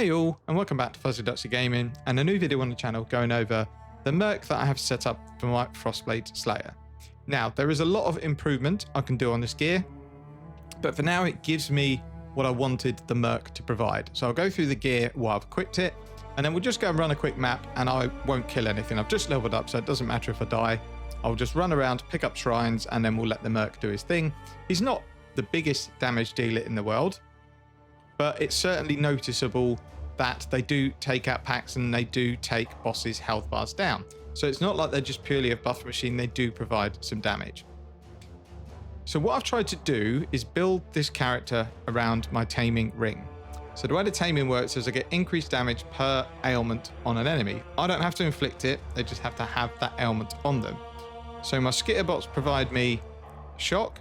Hey all, and welcome back to Fuzzy Ducksy Gaming, and a new video on the channel going over the merc that I have set up for my Frostblade Slayer. Now, there is a lot of improvement I can do on this gear, but for now it gives me what I wanted the merc to provide. So I'll go through the gear while I've equipped it, and then we'll just go and run a quick map, and I won't kill anything. I've just leveled up, so it doesn't matter if I die. I'll just run around, pick up shrines, and then we'll let the merc do his thing. He's not the biggest damage dealer in the world, but it's certainly noticeable that they do take out packs and they do take bosses' health bars down. So it's not like they're just purely a buff machine, they do provide some damage. So what I've tried to do is build this character around my taming ring. So the way the taming works is I get increased damage per ailment on an enemy. I don't have to inflict it, they just have to have that ailment on them. So my skitterbots provide me shock,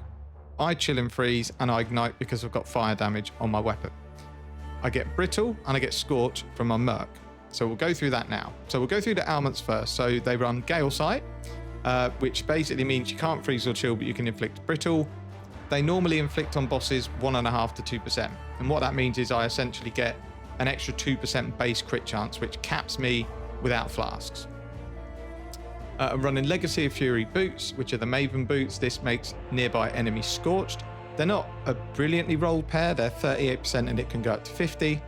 I chill and freeze, and I ignite because I've got fire damage on my weapon. I get brittle and I get scorch from my merc. So we'll go through that now. So we'll go through the ailments first. So they run Gale Sight, which basically means you can't freeze or chill, but you can inflict brittle. They normally inflict on bosses 1.5 to 2%. And what that means is I essentially get an extra 2% base crit chance, which caps me without flasks. I'm running Legacy of Fury boots, which are the Maven boots. This makes nearby enemies scorched. They're not a brilliantly rolled pair. They're 38% and it can go up to 50.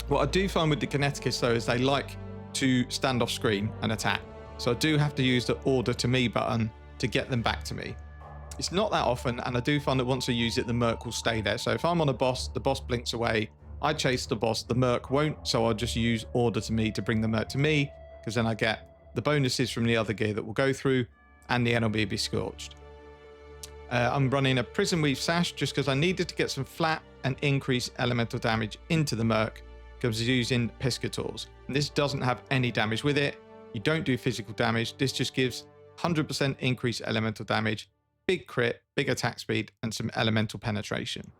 What I do find with the Kineticus though is they like to stand off screen and attack. So I do have to use the order to me button to get them back to me. It's not that often, and I do find that once I use it, the merc will stay there. So if I'm on a boss, the boss blinks away, I chase the boss, the merc won't. So I'll just use order to me to bring the merc to me, because then I get the bonuses from the other gear that will go through and the enemy will be scorched. I'm running a Prison Weave Sash just because I needed to get some flat and increase elemental damage into the merc because I was using Piscators. And this doesn't have any damage with it. You don't do physical damage. This just gives 100% increased elemental damage, big crit, big attack speed, and some elemental penetration.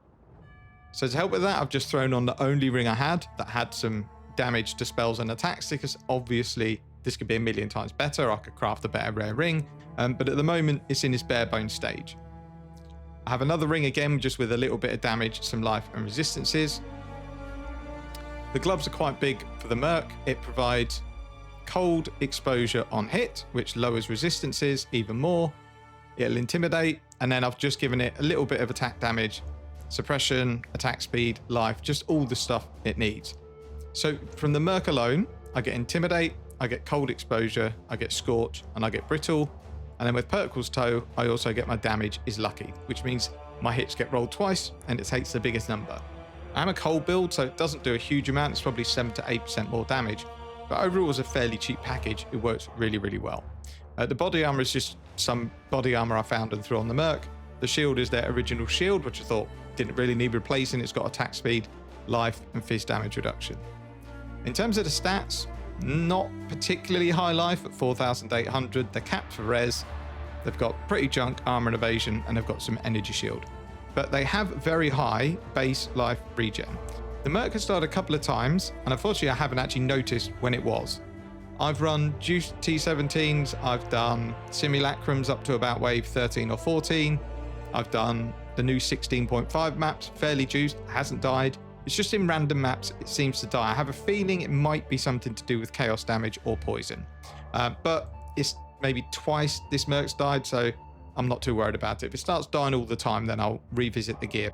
So to help with that, I've just thrown on the only ring I had that had some damage to spells and attacks, because obviously this could be a million times better. I could craft a better rare ring, but at the moment it's in its bare bones stage. I have another ring again, just with a little bit of damage, some life and resistances. The gloves are quite big for the merc. It provides cold exposure on hit, which lowers resistances even more. It'll intimidate, and then I've just given it a little bit of attack damage, suppression, attack speed, life, just all the stuff it needs. So from the merc alone, I get intimidate, I get cold exposure, I get scorch, and I get brittle. And then with Perkle's Toe, I also get my damage is lucky, which means my hits get rolled twice and it takes the biggest number. I'm a cold build, so it doesn't do a huge amount. It's probably 7 to 8% more damage. But overall, as a fairly cheap package, it works really, really well. The body armor is just some body armor I found and threw on the merc. The shield is their original shield, which I thought didn't really need replacing. It's got attack speed, life, and fizz damage reduction. In terms of the stats, not particularly high life at 4,800. They're capped for res. They've got pretty junk armor and evasion, and they've got some energy shield. But they have very high base life regen. The merc has died a couple of times, and unfortunately I haven't actually noticed when it was. I've run juiced T17s, I've done simulacrums up to about wave 13 or 14. I've done the new 16.5 maps, fairly juiced, hasn't died. It's just in random maps it seems to die. I have a feeling it might be something to do with chaos damage or poison. But it's maybe twice this merc's died, so I'm not too worried about it. If it starts dying all the time, then I'll revisit the gear.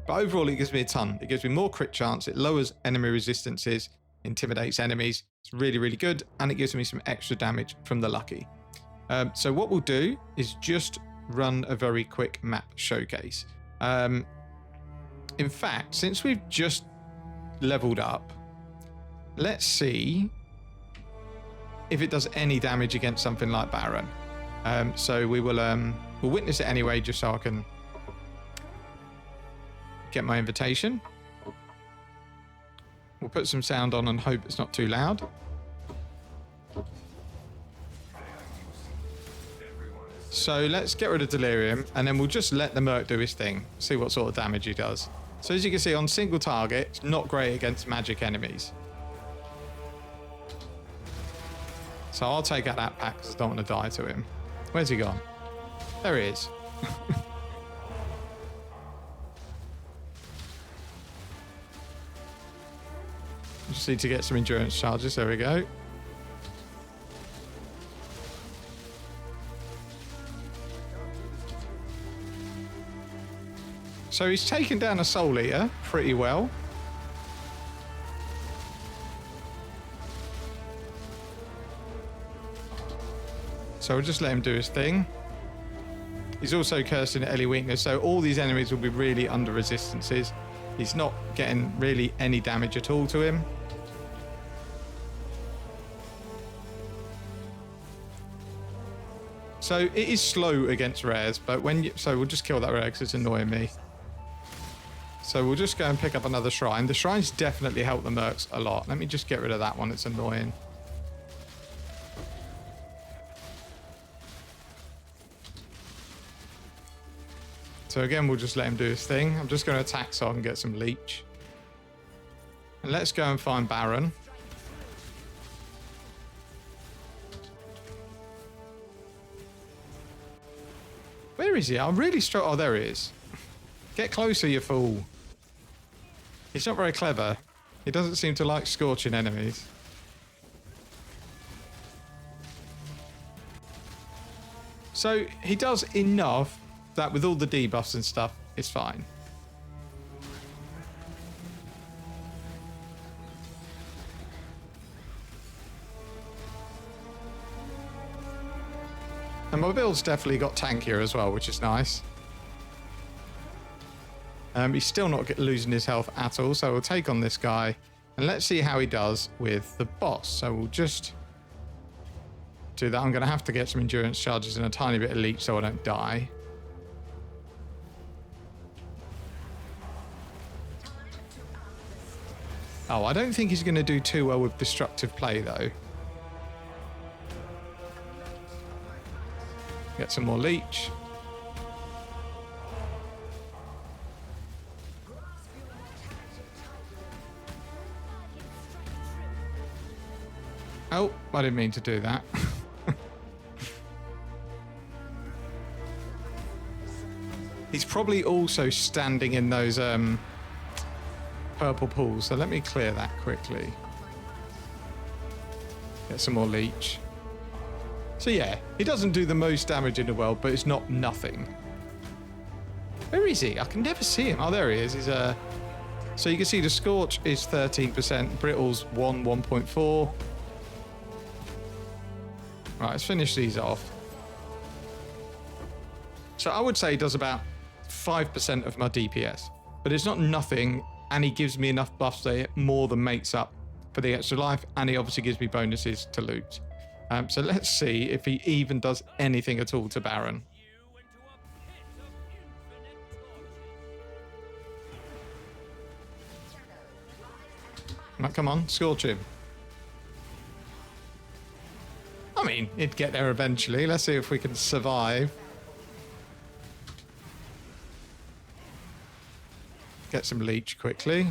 But overall, it gives me a ton. It gives me more crit chance, it lowers enemy resistances, intimidates enemies. It's really, really good, and it gives me some extra damage from the lucky. So what we'll do is just run a very quick map showcase. In fact, since we've just leveled up, let's see if it does any damage against something like Baron. So we'll witness it anyway, just so I can get my invitation. We'll put some sound on and hope it's not too loud. So let's get rid of Delirium, and then we'll just let the merc do his thing, see what sort of damage he does. So as you can see, on single target, it's not great against magic enemies. So I'll take out that pack because I don't want to die to him. Where's he gone? There he is. Just need to get some endurance charges. There we go. So he's taken down a Soul Eater pretty well. So we'll just let him do his thing. He's also cursing at Ellie weakness, so all these enemies will be really under resistances. He's not getting really any damage at all to him. So it is slow against rares, but when you... So we'll just kill that rare because it's annoying me. So we'll just go and pick up another shrine. The shrines definitely help the mercs a lot. Let me just get rid of that one. It's annoying. So again, we'll just let him do his thing. I'm just going to attack so I can get some leech. And let's go and find Baron. Where is he? I'm really struck. Oh, there he is. Get closer, you fool. He's not very clever. He doesn't seem to like scorching enemies. So he does enough that with all the debuffs and stuff, it's fine. And my build's definitely got tankier as well, which is nice. He's still not losing his health at all, so we'll take on this guy. And let's see how he does with the boss. So we'll just do that. I'm going to have to get some endurance charges and a tiny bit of leech so I don't die. Oh, I don't think he's going to do too well with destructive play, though. Get some more leech. Oh, I didn't mean to do that. He's probably also standing in those purple pools, so let me clear that quickly. Get some more leech. So yeah, he doesn't do the most damage in the world, but it's not nothing. Where is he? I can never see him. Oh, there he is. He's so you can see the Scorch is 13%, Brittle's 1.4. Right, let's finish these off. So I would say he does about 5% of my DPS, but it's not nothing, and he gives me enough buffs that it more than makes up for the extra life, and he obviously gives me bonuses to loot. So let's see if he even does anything at all to Baron. Right, come on, scorch him. I mean, he'd get there eventually. Let's see if we can survive. Get some leech quickly.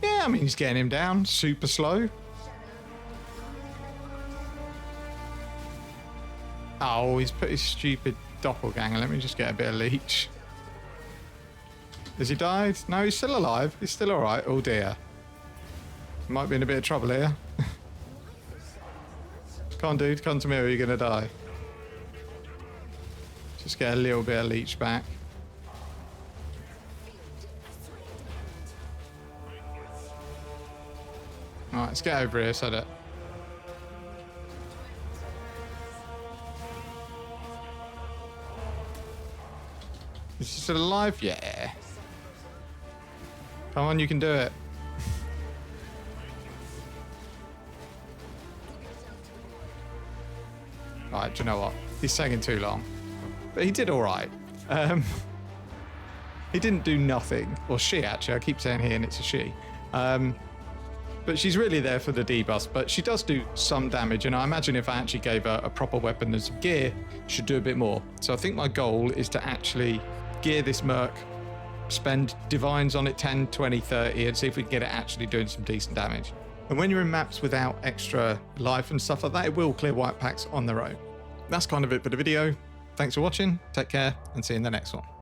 Yeah, I mean, he's getting him down super slow. Oh, he's put his stupid doppelganger. Let me just get a bit of leech. Has he died? No, he's still alive. He's still alright. Oh dear. Might be in a bit of trouble here. Come on, dude. Come to me or you're going to die. Just get a little bit of leech back. Alright, let's get over here so that... Is he still alive? Yeah. Come on, you can do it. Right, do you know what? He's taking too long. But he did alright. He didn't do nothing. Or she, actually. I keep saying he and it's a she. But she's really there for the debuffs. But she does do some damage. And I imagine if I actually gave her a proper weapon and some gear, she'd do a bit more. So I think my goal is to actually gear this merc spend divines on it 10, 20, 30 and see if we can get it actually doing some decent damage. And when you're in maps without extra life and stuff like that, it will clear white packs on their own. That's kind of it for the video. Thanks for watching, take care, and see you in the next one.